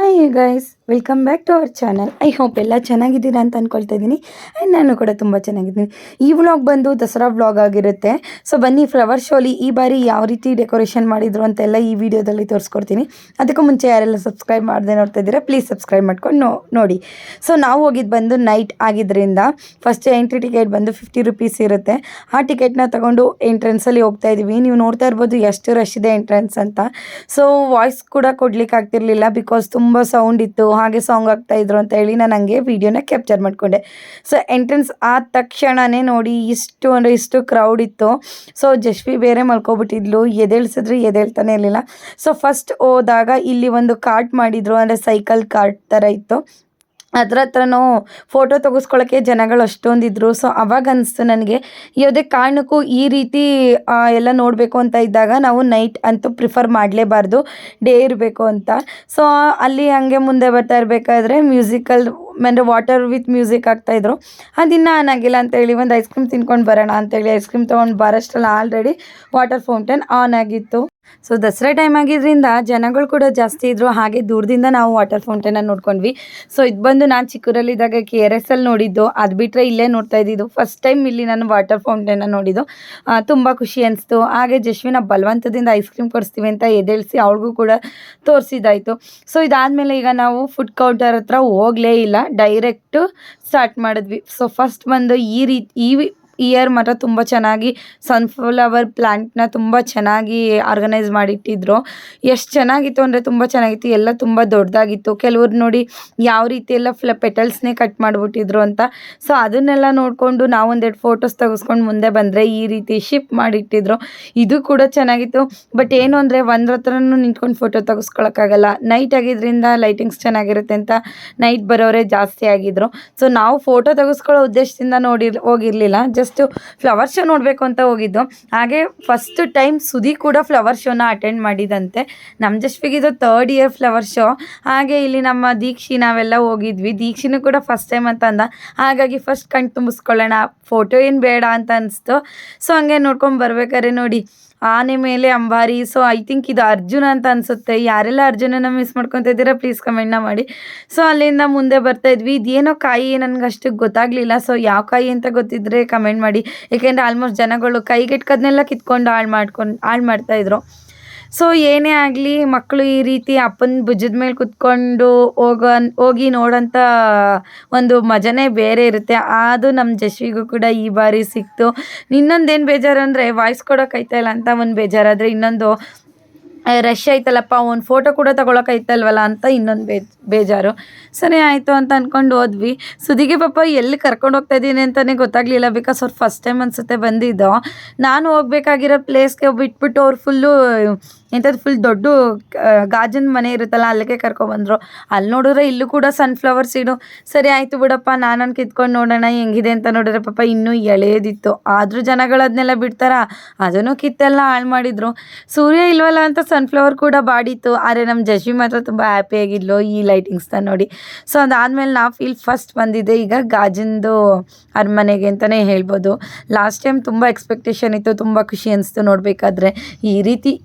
Hi guys, welcome back to our channel. I hope ಎಲ್ಲ ಚೆನ್ನಾಗಿದ್ದೀರಾ ಅಂತ ಅಂದ್ಕೊಳ್ತಾ ಇದ್ದೀನಿ. ಆ್ಯಂಡ್ ನಾನು ಕೂಡ ತುಂಬ ಚೆನ್ನಾಗಿದ್ದೀನಿ. ಈ ವ್ಲಾಗ್ ಬಂದು ದಸರಾ ವ್ಲಾಗ್ ಆಗಿರುತ್ತೆ. ಸೊ ಬನ್ನಿ, ಫ್ಲವರ್ ಶೋಲಿ ಈ ಬಾರಿ ಯಾವ ರೀತಿ ಡೆಕೋರೇಷನ್ ಮಾಡಿದ್ರು ಅಂತೆಲ್ಲ ಈ ವಿಡಿಯೋದಲ್ಲಿ ತೋರಿಸ್ಕೊಡ್ತೀನಿ. ಅದಕ್ಕೂ ಮುಂಚೆ ಯಾರೆಲ್ಲ ಸಬ್ಸ್ಕ್ರೈಬ್ ಮಾಡದೆ ನೋಡ್ತಾ ಇದ್ದೀರಾ, ಪ್ಲೀಸ್ ಸಬ್ಸ್ಕ್ರೈಬ್ ಮಾಡ್ಕೊಂಡು ನೋಡಿ. ಸೊ ನಾವು ಹೋಗಿದ್ದು ಬಂದು ನೈಟ್ ಆಗಿದ್ದರಿಂದ ಫಸ್ಟ್ ಎಂಟ್ರಿ ಟಿಕೆಟ್ ಬಂದು 50 ರೂಪೀಸ್ ಇರುತ್ತೆ. ಆ ಟಿಕೆಟ್ನ ತಗೊಂಡು ಎಂಟ್ರೆನ್ಸಲ್ಲಿ ಹೋಗ್ತಾ ಇದ್ದೀವಿ. ನೀವು ನೋಡ್ತಾ ಇರ್ಬೋದು ಎಷ್ಟು ರಶ್ ಇದೆ ಎಂಟ್ರೆನ್ಸ್ ಅಂತ. ಸೊ ವಾಯ್ಸ್ ಕೂಡ ಕೊಡ್ಲಿಕ್ಕೆ ಆಗ್ತಿರ್ಲಿಲ್ಲ, ಬಿಕಾಸ್ ತುಂಬ ಸೌಂಡ್ ಇತ್ತು, ಹಾಗೆ ಸಾಂಗ್ ಆಗ್ತಾ ಇದ್ರು ಅಂತ ಹೇಳಿ ನಾನು ಹಂಗೆ ವಿಡಿಯೋನ ಕ್ಯಾಪ್ಚರ್ ಮಾಡಿಕೊಂಡೆ. ಸೊ ಎಂಟ್ರೆನ್ಸ್ ಆದ ತಕ್ಷಣವೇ ನೋಡಿ ಇಷ್ಟು ಅಂದರೆ ಇಷ್ಟು ಕ್ರೌಡ್ ಇತ್ತು. ಸೊ ಜಶ್ವಿ ಬೇರೆ ಮಲ್ಕೊಬಿಟ್ಟಿದ್ಲು, ಎದ್ದೇಳಿಸಿದ್ರೆ ಎದ್ದೇಳ್ತಾನೆ ಇರಲಿಲ್ಲ. ಸೊ ಫಸ್ಟ್ ಹೋದಾಗ ಇಲ್ಲಿ ಒಂದು ಕಾರ್ಟ್ ಮಾಡಿದ್ರು, ಅಂದರೆ ಸೈಕಲ್ ಕಾರ್ಟ್ ಥರ ಇತ್ತು. ಅದ್ರ ಹತ್ರನೂ ಫೋಟೋ ತೆಗೆಸ್ಕೊಳ್ಳೋಕ್ಕೆ ಜನಗಳು ಅಷ್ಟೊಂದಿದ್ರು. ಸೊ ಅವಾಗ ಅನಿಸ್ತು ನನಗೆ, ಯಾವುದೇ ಕಾರಣಕ್ಕೂ ಈ ರೀತಿ ಎಲ್ಲ ನೋಡಬೇಕು ಅಂತ ಇದ್ದಾಗ ನಾವು ನೈಟ್ ಅಂತೂ ಪ್ರಿಫರ್ ಮಾಡಲೇಬಾರ್ದು, ಡೇ ಇರಬೇಕು ಅಂತ. ಸೊ ಅಲ್ಲಿ ಹಾಗೆ ಮುಂದೆ ಬರ್ತಾ ಇರಬೇಕಾದ್ರೆ ಮ್ಯೂಸಿಕಲ್ ಅಂದರೆ ವಾಟರ್ ವಿತ್ ಮ್ಯೂಸಿಕ್ ಆಗ್ತಾಯಿದ್ರು. ಅದಿನ್ನೂ ಆನ್ ಆಗಿಲ್ಲ ಅಂತೇಳಿ ಒಂದು ಐಸ್ ಕ್ರೀಮ್ ತಿನ್ಕೊಂಡು ಬರೋಣ ಅಂತೇಳಿ ಐಸ್ ಕ್ರೀಮ್ ತೊಗೊಂಡು ಬರೋಷ್ಟರಲ್ಲಿ ಆಲ್ರೆಡಿ ವಾಟರ್ ಫೌಂಟೇನ್ ಆನ್ ಆಗಿತ್ತು. ಸೊ ದಸರಾ ಟೈಮ್ ಆಗಿದ್ದರಿಂದ ಜನಗಳು ಕೂಡ ಜಾಸ್ತಿ ಇದ್ದರು. ಹಾಗೆ ದೂರದಿಂದ ನಾವು ವಾಟರ್ ಫೌಂಟೇನನ್ನು ನೋಡ್ಕೊಂಡ್ವಿ. ಸೊ ಇದು ಬಂದು ನಾನು ಚಿಕ್ಕೂರಲ್ಲಿದ್ದಾಗ KRS ಅಲ್ಲಿ ನೋಡಿದ್ದು, ಅದು ಬಿಟ್ಟರೆ ಇಲ್ಲೇ ನೋಡ್ತಾ ಇದ್ದಿದ್ದು. ಫಸ್ಟ್ ಟೈಮ್ ಇಲ್ಲಿ ನಾನು ವಾಟರ್ ಫೌಂಟೇನನ್ನು ನೋಡಿದ್ದು, ತುಂಬ ಖುಷಿ ಅನಿಸ್ತು. ಹಾಗೆ ಜಶ್ವಿನ ಬಲವಂತದಿಂದ ಐಸ್ ಕ್ರೀಮ್ ಕೊಡಿಸ್ತೀವಿ ಅಂತ ಎದ್ದೇಳಿಸಿ ಅವಳಿಗೂ ಕೂಡ ತೋರಿಸಿದ್ದಾಯಿತು. ಸೊ ಇದಾದಮೇಲೆ ಈಗ ನಾವು ಫುಡ್ ಕೌಂಟರ್ ಹತ್ರ ಹೋಗಲೇ ಇಲ್ಲ, ಡೈರೆಕ್ಟು ಸ್ಟಾರ್ಟ್ ಮಾಡಿದ್ವಿ. ಸೊ ಫಸ್ಟ್ ಬಂದು ಈ ಇಯರ್ ಮಾತ್ರ ತುಂಬ ಚೆನ್ನಾಗಿ ಸನ್ಫ್ಲವರ್ ಪ್ಲ್ಯಾಂಟ್ನ ತುಂಬ ಚೆನ್ನಾಗಿ ಆರ್ಗನೈಸ್ ಮಾಡಿಟ್ಟಿದ್ರು. ಎಷ್ಟು ಚೆನ್ನಾಗಿತ್ತು ಅಂದರೆ ತುಂಬ ಚೆನ್ನಾಗಿತ್ತು. ಎಲ್ಲ ತುಂಬ ದೊಡ್ಡದಾಗಿತ್ತು. ಕೆಲವ್ರು ನೋಡಿ ಯಾವ ರೀತಿ ಎಲ್ಲ ಪೆಟಲ್ಸ್ನೇ ಕಟ್ ಮಾಡಿಬಿಟ್ಟಿದ್ರು ಅಂತ. ಸೊ ಅದನ್ನೆಲ್ಲ ನೋಡಿಕೊಂಡು ನಾವು ಒಂದೆರಡು ಫೋಟೋಸ್ ತೆಗೆಸ್ಕೊಂಡು ಮುಂದೆ ಬಂದರೆ ಈ ರೀತಿ ಶಿಪ್ ಮಾಡಿಟ್ಟಿದ್ರು. ಇದು ಕೂಡ ಚೆನ್ನಾಗಿತ್ತು. ಬಟ್ ಏನು ಅಂದರೆ ಒಂದ್ರ ಹತ್ರನೂ ನಿಂತ್ಕೊಂಡು ಫೋಟೋ ತೆಗೆಸ್ಕೊಳಕ್ಕಾಗಲ್ಲ, ನೈಟ್ ಆಗಿದ್ದರಿಂದ ಲೈಟಿಂಗ್ಸ್ ಚೆನ್ನಾಗಿರುತ್ತೆ ಅಂತ ನೈಟ್ ಬರೋರೇ ಜಾಸ್ತಿ ಆಗಿದ್ರು. ಸೊ ನಾವು ಫೋಟೋ ತೆಗೆಸ್ಕೊಳ್ಳೋ ಉದ್ದೇಶದಿಂದ ಹೋಗಿರಲಿಲ್ಲ, ಜಸ್ಟ್ ಫ್ಲವರ್ ಶೋ ನೋಡಬೇಕು ಅಂತ ಹೋಗಿದ್ದು. ಹಾಗೆ ಫಸ್ಟ್ ಟೈಮ್ ಸುದಿ ಕೂಡ ಫ್ಲವರ್ ಶೋನ ಅಟೆಂಡ್ ಮಾಡಿದಂತೆ. ನಮ್ಮ ಜಶ್ವಿಗಿದು 3rd ಇಯರ್ ಫ್ಲವರ್ ಶೋ. ಹಾಗೆ ಇಲ್ಲಿ ನಮ್ಮ ದೀಕ್ಷಿ ನಾವೆಲ್ಲ ಹೋಗಿದ್ವಿ. ದೀಕ್ಷಿನೂ ಕೂಡ ಫಸ್ಟ್ ಟೈಮ್ ಅಂತ ಅಂದ, ಹಾಗಾಗಿ ಫಸ್ಟ್ ಕಣ್ ತುಂಬಿಸ್ಕೊಳ್ಳೋಣ, ಫೋಟೋ ಏನು ಬೇಡ ಅಂತ ಅನಿಸ್ತು. ಸೊ ಹಂಗೆ ನೋಡ್ಕೊಂಡು ಬರ್ಬೇಕಾದ್ರೆ ನೋಡಿ ಆನೆ ಮೇಲೆ ಅಂಬಾರಿ. ಸೊ ಐ ಥಿಂಕ್ ಇದು ಅರ್ಜುನ ಅಂತ ಅನಿಸುತ್ತೆ. ಯಾರೆಲ್ಲ ಅರ್ಜುನನ ಮಿಸ್ ಮಾಡ್ಕೊತಾ ಇದ್ದೀರಾ ಪ್ಲೀಸ್ ಕಮೆಂಟ್ನ ಮಾಡಿ. ಸೊ ಅಲ್ಲಿಂದ ಮುಂದೆ ಬರ್ತಾ ಇದ್ವಿ. ಇದೇನೋ ಕಾಯಿ ನನಗೆ ಅಷ್ಟು ಗೊತ್ತಾಗಲಿಲ್ಲ. ಸೊ ಯಾವ ಕಾಯಿ ಅಂತ ಗೊತ್ತಿದ್ದರೆ ಕಮೆಂಟ್ ಮಾಡಿ, ಏಕೆಂದರೆ ಆಲ್ಮೋಸ್ಟ್ ಜನಗಳು ಕೈಗೆಟ್ಕೋದನ್ನೆಲ್ಲ ಕಿತ್ಕೊಂಡು ಹಾಳು ಮಾಡ್ತಾಯಿದ್ರು. ಸೊ ಏನೇ ಆಗಲಿ, ಮಕ್ಕಳು ಈ ರೀತಿ ಅಪ್ಪನ ಭುಜದ ಮೇಲೆ ಕುತ್ಕೊಂಡು ಹೋಗಿ ನೋಡೋಂಥ ಒಂದು ಮಜನೇ ಬೇರೆ ಇರುತ್ತೆ. ಅದು ನಮ್ಮ ಜಶ್ವಿಗೂ ಕೂಡ ಈ ಬಾರಿ ಸಿಕ್ತು. ಇನ್ನೊಂದೇನು ಬೇಜಾರು ಅಂದರೆ ವಾಯ್ಸ್ ಕೊಡೋಕ್ಕಾಯ್ತಾಯಿಲ್ಲ ಅಂತ ಒಂದು ಬೇಜಾರಾದರೆ, ಇನ್ನೊಂದು ರಶ್ ಆಯ್ತಲ್ಲಪ್ಪ, ಒಂದು ಫೋಟೋ ಕೂಡ ತೊಗೊಳಕ್ಕಾಯ್ತಲ್ವಲ್ಲ ಅಂತ ಇನ್ನೊಂದು ಬೇಜಾರು. ಸರಿ ಆಯಿತು ಅಂತ ಅಂದ್ಕೊಂಡು ಹೋದ್ವಿ. ಸುದಿಗೆ ಪಾಪ ಎಲ್ಲಿ ಕರ್ಕೊಂಡು ಹೋಗ್ತಾ ಇದ್ದೀನಿ ಅಂತಲೇ ಗೊತ್ತಾಗಲಿಲ್ಲ, ಬಿಕಾಸ್ ಅವ್ರು ಫಸ್ಟ್ ಟೈಮ್ ಅನಿಸುತ್ತೆ ಬಂದಿದ್ದು. ನಾನು ಹೋಗ್ಬೇಕಾಗಿರೋ ಪ್ಲೇಸ್ಗೆ ಬಿಟ್ಬಿಟ್ಟು ಅವ್ರು ಫುಲ್ ದೊಡ್ಡ ಗಾಜಿನ ಮನೆ ಇರುತ್ತಲ್ಲ, ಅಲ್ಲಿಗೆ ಕರ್ಕೊಬಂದರು. ಅಲ್ಲಿ ನೋಡಿದ್ರೆ ಇಲ್ಲೂ ಕೂಡ ಸನ್ಫ್ಲವರ್ ಸೀಡು. ಸರಿ ಆಯಿತು ಬಿಡಪ್ಪ, ನಾನು ಕಿತ್ಕೊಂಡು ನೋಡೋಣ ಹೆಂಗಿದೆ ಅಂತ ನೋಡಿದ್ರೆ ಪಾಪ ಇನ್ನೂ ಎಳೆಯೋದಿತ್ತು. ಆದರೂ ಜನಗಳು ಅದನ್ನೆಲ್ಲ ಬಿಡ್ತಾರ, ಅದನ್ನು ಕಿತ್ತೆಲ್ಲ ಹಾಳು ಮಾಡಿದರು. ಸೂರ್ಯ ಇಲ್ವಲ್ಲ ಅಂತ ಸನ್ಫ್ಲವರ್ ಕೂಡ ಬಾಡಿತ್ತು. ಆದರೆ ನಮ್ಮ ಜಶ್ವಿ ಮಾತ್ರ ತುಂಬ ಹ್ಯಾಪಿಯಾಗಿದ್ಲು ಈ ಲೈಟಿಂಗ್ಸ್ನ ನೋಡಿ. ಸೊ ಅದಾದಮೇಲೆ ನಾವು ಫಸ್ಟ್ ಬಂದಿದ್ದೆ ಈಗ ಗಾಜಿಂದು ಅರಮನೆಗೆ ಅಂತಲೇ ಹೇಳ್ಬೋದು. ಲಾಸ್ಟ್ ಟೈಮ್ ತುಂಬ ಎಕ್ಸ್ಪೆಕ್ಟೇಷನ್ ಇತ್ತು, ತುಂಬ ಖುಷಿ ಅನಿಸ್ತು ನೋಡಬೇಕಾದ್ರೆ.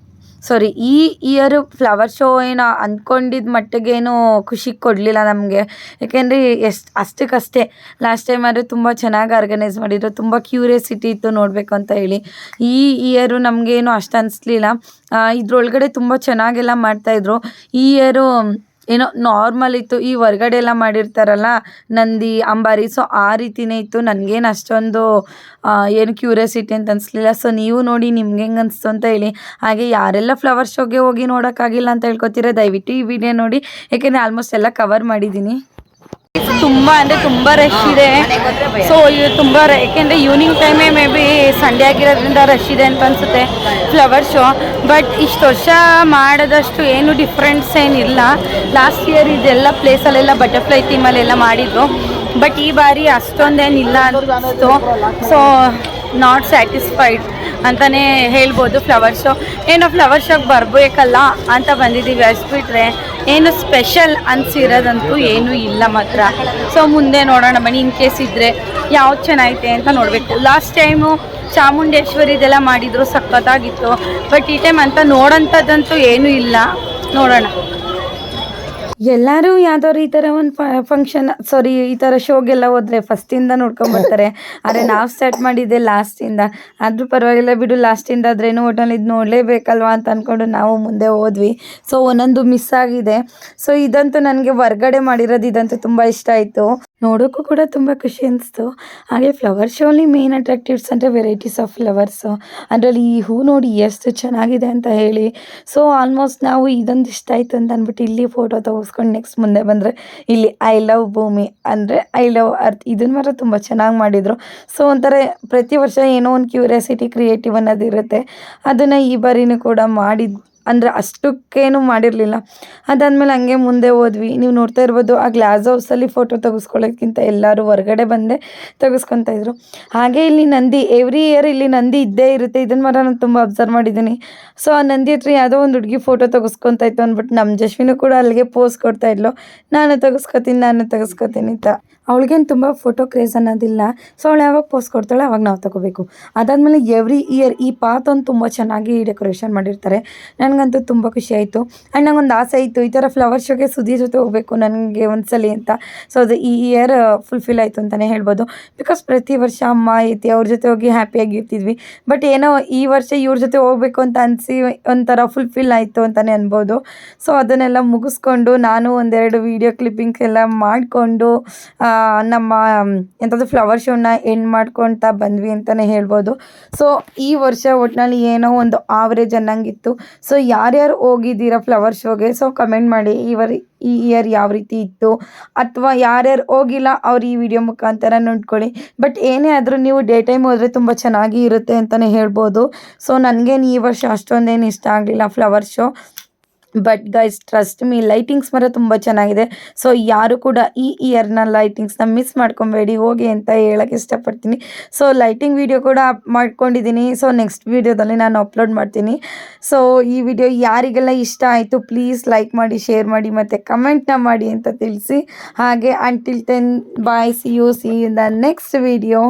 ಈ ಇಯರು ಫ್ಲವರ್ ಶೋ ಏನೋ ಅಂದ್ಕೊಂಡಿದ್ದ ಮಟ್ಟಿಗೇನು ಖುಷಿ ಕೊಡಲಿಲ್ಲ ನಮಗೆ, ಯಾಕೆಂದರೆ ಅಷ್ಟಕ್ಕಷ್ಟೇ. ಲಾಸ್ಟ್ ಟೈಮ್ ಆದರೆ ತುಂಬ ಚೆನ್ನಾಗಿ ಆರ್ಗನೈಸ್ ಮಾಡಿದ್ರು, ತುಂಬ ಕ್ಯೂರಿಯಾಸಿಟಿ ಇತ್ತು ನೋಡಬೇಕು ಅಂತ ಹೇಳಿ. ಈ ಇಯರು ನಮಗೇನು ಅಷ್ಟು ಅನಿಸ್ಲಿಲ್ಲ. ಇದ್ರೊಳಗಡೆ ತುಂಬ ಚೆನ್ನಾಗೆಲ್ಲ ಮಾಡ್ತಾಯಿದ್ರು. ಈ ಇಯರು ಏನೋ ನಾರ್ಮಲ್ ಇತ್ತು. ಈ ಹೊರ್ಗಡೆ ಎಲ್ಲ ಮಾಡಿರ್ತಾರಲ್ಲ ನಂದಿ ಅಂಬಾರಿ, ಸೊ ಆ ರೀತಿಯೇ ಇತ್ತು. ನನಗೇನು ಅಷ್ಟೊಂದು ಏನು ಕ್ಯೂರಿಯಾಸಿಟಿ ಅಂತ ಅನಿಸ್ಲಿಲ್ಲ. ಸೊ ನೀವು ನೋಡಿ ನಿಮ್ಗೆ ಹೆಂಗೆ ಅನಿಸ್ತು ಅಂತ ಹೇಳಿ. ಹಾಗೆ ಯಾರೆಲ್ಲ ಫ್ಲವರ್ ಶೋಗೆ ಹೋಗಿ ನೋಡೋಕ್ಕಾಗಿಲ್ಲ ಅಂತ ಹೇಳ್ಕೊತೀರ, ದಯವಿಟ್ಟು ಈ ವಿಡಿಯೋ ನೋಡಿ, ಯಾಕೆಂದರೆ ಆಲ್ಮೋಸ್ಟ್ ಎಲ್ಲ ಕವರ್ ಮಾಡಿದ್ದೀನಿ. ತುಂಬ ಅಂದರೆ ತುಂಬ ರಶ್ ಇದೆ. ಸೊ ಇದು ತುಂಬ ಯಾಕೆಂದರೆ ಈವ್ನಿಂಗ್ ಟೈಮೇ ಮೇ ಬಿ ಸಂಡೇ ಆಗಿರೋದ್ರಿಂದ ರಶ್ ಇದೆ ಅಂತ ಅನಿಸುತ್ತೆ ಫ್ಲವರ್ ಶೋ. ಬಟ್ ಇಷ್ಟು ವರ್ಷ ಮಾಡೋದಷ್ಟು ಏನು ಡಿಫ್ರೆನ್ಸ್ ಏನಿಲ್ಲ. ಲಾಸ್ಟ್ ಇಯರ್ ಇದೆಲ್ಲ ಪ್ಲೇಸಲ್ಲೆಲ್ಲ ಬಟರ್ಫ್ಲೈ ಥೀಮಲ್ಲೆಲ್ಲ ಮಾಡಿದರು, ಬಟ್ ಈ ಬಾರಿ ಅಷ್ಟೊಂದೇನಿಲ್ಲ ಅನಿಸ್ತು. ಸೊ ನಾಟ್ ಸ್ಯಾಟಿಸ್ಫೈಡ್ ಅಂತಲೇ ಹೇಳ್ಬೋದು. ಫ್ಲವರ್ ಶೋಗೆ ಬರಬೇಕಲ್ಲ ಅಂತ ಬಂದಿದ್ದೀವಿ, ಅಷ್ಟು ಬಿಟ್ಟರೆ ಏನು ಸ್ಪೆಷಲ್ ಅನಿಸಿರೋದಂತೂ ಏನೂ ಇಲ್ಲ ಮಾತ್ರ. ಸೊ ಮುಂದೆ ನೋಡೋಣ ಬನ್ನಿ, ಇನ್ ಕೇಸ್ ಇದ್ದರೆ ಯಾವ್ದು ಚೆನ್ನಾಗೈತೆ ಅಂತ ನೋಡಬೇಕು. ಲಾಸ್ಟ್ ಟೈಮು ಚಾಮುಂಡೇಶ್ವರಿದೆಲ್ಲ ಮಾಡಿದ್ರು, ಸಖತ್ತಾಗಿತ್ತು. ಬಟ್ ಈ ಟೈಮ್ ಅಂತ ನೋಡೋಂಥದ್ದಂತೂ ಏನೂ ಇಲ್ಲ, ನೋಡೋಣ. ಎಲ್ಲರೂ ಯಾವ್ದಾದ್ರು ಈ ಥರ ಒಂದು ಫಂಕ್ಷನ್ ಈ ಥರ ಶೋಗೆಲ್ಲ ಹೋದ್ರೆ ಫಸ್ಟಿಂದ ನೋಡ್ಕೊಂಬರ್ತಾರೆ. ಆದರೆ ನಾವು ಸ್ಟಾರ್ಟ್ ಮಾಡಿದ್ದೆ ಲಾಸ್ಟಿಂದ. ಆದರೂ ಪರವಾಗಿಲ್ಲ ಬಿಡು, ಲಾಸ್ಟಿಂದ ಆದ್ರೇನು ಒಟ್ನಲ್ಲಿ ಇದು ನೋಡಲೇಬೇಕಲ್ವಾ ಅಂತ ಅಂದ್ಕೊಂಡು ನಾವು ಮುಂದೆ ಹೋದ್ವಿ. ಸೊ ಒಂದೊಂದು ಮಿಸ್ ಆಗಿದೆ. ಸೊ ಇದಂತೂ ನನಗೆ ಹೊರ್ಗಡೆ ಮಾಡಿರೋದು ಇದಂತೂ ತುಂಬ ಇಷ್ಟ ಆಯಿತು. ನೋಡೋಕ್ಕೂ ಕೂಡ ತುಂಬ ಖುಷಿ ಅನಿಸ್ತು. ಹಾಗೆ ಫ್ಲವರ್ ಶೋಲಿ ಮೇನ್ ಅಟ್ರಾಕ್ಟಿವ್ಸ್ ಅಂದರೆ ವೆರೈಟೀಸ್ ಆಫ್ ಫ್ಲವರ್ಸು. ಅದರಲ್ಲಿ ಈ ಹೂ ನೋಡಿ ಎಷ್ಟು ಚೆನ್ನಾಗಿದೆ ಅಂತ ಹೇಳಿ. ಸೊ ಆಲ್ಮೋಸ್ಟ್ ನಾವು ಇದೊಂದು ಇಷ್ಟ ಆಯಿತು ಅಂತ ಅಂದ್ಬಿಟ್ಟು ಇಲ್ಲಿ ಫೋಟೋ ತೆಗೆಸ್ಕೊಂಡು ನೆಕ್ಸ್ಟ್ ಮುಂದೆ ಬಂದರೆ ಇಲ್ಲಿ ಐ ಲವ್ ಭೂಮಿ ಅಂದರೆ ಐ ಲವ್ ಅರ್ತ್ ಇದನ್ನು ಮಾತ್ರ ತುಂಬ ಚೆನ್ನಾಗಿ ಮಾಡಿದರು. ಸೊ ಒಂಥರ ಪ್ರತಿ ವರ್ಷ ಏನೋ ಒಂದು ಕ್ಯೂರಿಯಾಸಿಟಿ ಕ್ರಿಯೇಟಿವ್ ಅನ್ನೋದು ಇರುತ್ತೆ. ಅದನ್ನು ಈ ಬಾರಿನೂ ಕೂಡ ಅಂದರೆ ಅಷ್ಟಕ್ಕೇನು ಮಾಡಿರಲಿಲ್ಲ. ಅದಾದಮೇಲೆ ಹಂಗೆ ಮುಂದೆ ಹೋದ್ವಿ. ನೀವು ನೋಡ್ತಾ ಇರ್ಬೋದು ಆ ಗ್ಲಾಸ್ ಹೌಸಲ್ಲಿ ಫೋಟೋ ತೆಗೆಸ್ಕೊಳ್ಳೋಕ್ಕಿಂತ ಎಲ್ಲರೂ ಹೊರಗಡೆ ಬಂದೇ ತೆಗೆಸ್ಕೊತಾ ಇದ್ರು. ಹಾಗೆ ಇಲ್ಲಿ ನಂದಿ ಎವ್ರಿ ಇಯರ್ ಇಲ್ಲಿ ನಂದಿ ಇದ್ದೇ ಇರುತ್ತೆ. ಇದನ್ನು ಮಾತ್ರ ನಾನು ತುಂಬ ಅಬ್ಸರ್ವ್ ಮಾಡಿದ್ದೀನಿ. ಸೊ ಆ ನಂದಿ ಹತ್ರ ಯಾವುದೋ ಒಂದು ಹುಡುಗಿ ಫೋಟೋ ತೆಗೆಸ್ಕೊತಾ ಇತ್ತು ಅಂದ್ಬಿಟ್ಟು ನಮ್ಮ ಜಶ್ವಿನೂ ಕೂಡ ಅಲ್ಲಿಗೆ ಪೋಸ್ ಕೊಡ್ತಾ ಇದ್ಲು, ನಾನು ತೆಗೆಸ್ಕೊತೀನಿ ಅಂತ. ಅವಳಿಗೇನು ತುಂಬ ಫೋಟೋ ಕ್ರೇಜ್ ಅನ್ನೋದಿಲ್ಲ. ಸೊ ಅವಳು ಯಾವಾಗ ಪೋಸ್ ಕೊಡ್ತಾಳೆ ಅವಾಗ ನಾವು ತಗೋಬೇಕು. ಅದಾದಮೇಲೆ ಎವ್ರಿ ಇಯರ್ ಈ ಪಾತನ್ನು ತುಂಬ ಚೆನ್ನಾಗಿ ಡೆಕೋರೇಷನ್ ಮಾಡಿರ್ತಾರೆ. ನನಗಂತೂ ತುಂಬ ಖುಷಿ ಆಯಿತು. ಆ್ಯಂಡ್ ನಂಗೊಂದು ಆಸೆ ಇತ್ತು ಈ ಥರ ಫ್ಲವರ್ ಶೋಗೆ ಸುದಿ ಜೊತೆ ಹೋಗಬೇಕು ನನಗೆ ಒಂದ್ಸಲಿ ಅಂತ. ಸೊ ಅದು ಈ ಇಯರ್ ಫುಲ್ಫಿಲ್ ಆಯಿತು ಅಂತಲೇ ಹೇಳ್ಬೋದು. ಬಿಕಾಸ್ ಪ್ರತಿ ವರ್ಷ ಅಮ್ಮ ಐತಿ ಅವ್ರ ಜೊತೆ ಹೋಗಿ ಹ್ಯಾಪಿಯಾಗಿರ್ತಿದ್ವಿ. ಬಟ್ ಏನೋ ಈ ವರ್ಷ ಇವ್ರ ಜೊತೆ ಹೋಗಬೇಕು ಅಂತ ಅನಿಸಿ ಒಂಥರ ಫುಲ್ಫಿಲ್ ಆಯಿತು ಅಂತಲೇ ಅನ್ಬೋದು. ಸೊ ಅದನ್ನೆಲ್ಲ ಮುಗಿಸ್ಕೊಂಡು ನಾನು ಒಂದೆರಡು ವೀಡಿಯೋ ಕ್ಲಿಪ್ಪಿಂಗ್ಸ್ ಎಲ್ಲ ಮಾಡಿಕೊಂಡು ನಮ್ಮ ಎಂಥದ್ದು ಫ್ಲವರ್ ಶೋನ ಎಂಡ್ ಮಾಡ್ಕೊಳ್ತಾ ಬಂದ್ವಿ ಅಂತಲೇ ಹೇಳ್ಬೋದು. ಸೊ ಈ ವರ್ಷ ಒಟ್ಟಿನಲ್ಲಿ ಏನೋ ಒಂದು ಆವ್ರೇಜ್ ಅನ್ನಂಗಿತ್ತು. ಸೊ ಯಾರ್ಯಾರು ಹೋಗಿದ್ದೀರಾ ಫ್ಲವರ್ ಶೋಗೆ ಸೊ ಕಮೆಂಟ್ ಮಾಡಿ ಈ ಇಯರ್ ಯಾವ ರೀತಿ ಇತ್ತು, ಅಥವಾ ಯಾರ್ಯಾರು ಹೋಗಿಲ್ಲ ಅವ್ರು ಈ ವಿಡಿಯೋ ಮುಖಾಂತರ ನೋಡ್ಕೊಳ್ಳಿ. ಬಟ್ ಏನೇ ಆದರೂ ನೀವು ಡೇ ಟೈಮ್ ಹೋದರೆ ತುಂಬ ಚೆನ್ನಾಗಿ ಇರುತ್ತೆ ಅಂತಲೇ ಹೇಳ್ಬೋದು. ಸೊ ನನಗೇನು ಈ ವರ್ಷ ಅಷ್ಟೊಂದೇನು ಇಷ್ಟ ಆಗಲಿಲ್ಲ flower show. But guys trust me lightings ಮಾತ್ರ ತುಂಬ ಚೆನ್ನಾಗಿದೆ. ಸೊ ಯಾರು ಕೂಡ ಈ ಇಯರ್ನ ಲೈಟಿಂಗ್ಸ್ನ ಮಿಸ್ ಮಾಡ್ಕೊಬೇಡಿ, ಹೋಗಿ ಅಂತ ಹೇಳೋಕ್ಕೆ ಇಷ್ಟಪಡ್ತೀನಿ. ಸೊ ಲೈಟಿಂಗ್ ವಿಡಿಯೋ ಕೂಡ ಮಾಡ್ಕೊಂಡಿದ್ದೀನಿ. ಸೊ ನೆಕ್ಸ್ಟ್ ವೀಡಿಯೋದಲ್ಲಿ ನಾನು ಅಪ್ಲೋಡ್ ಮಾಡ್ತೀನಿ. ಸೊ ಈ ವಿಡಿಯೋ ಯಾರಿಗೆಲ್ಲ ಇಷ್ಟ ಆಯಿತು ಪ್ಲೀಸ್ ಲೈಕ್ ಮಾಡಿ, ಶೇರ್ ಮಾಡಿ ಮತ್ತು ಕಮೆಂಟ್ನ ಮಾಡಿ ಅಂತ ತಿಳಿಸಿ. ಹಾಗೆ until then bye, see you in the next video.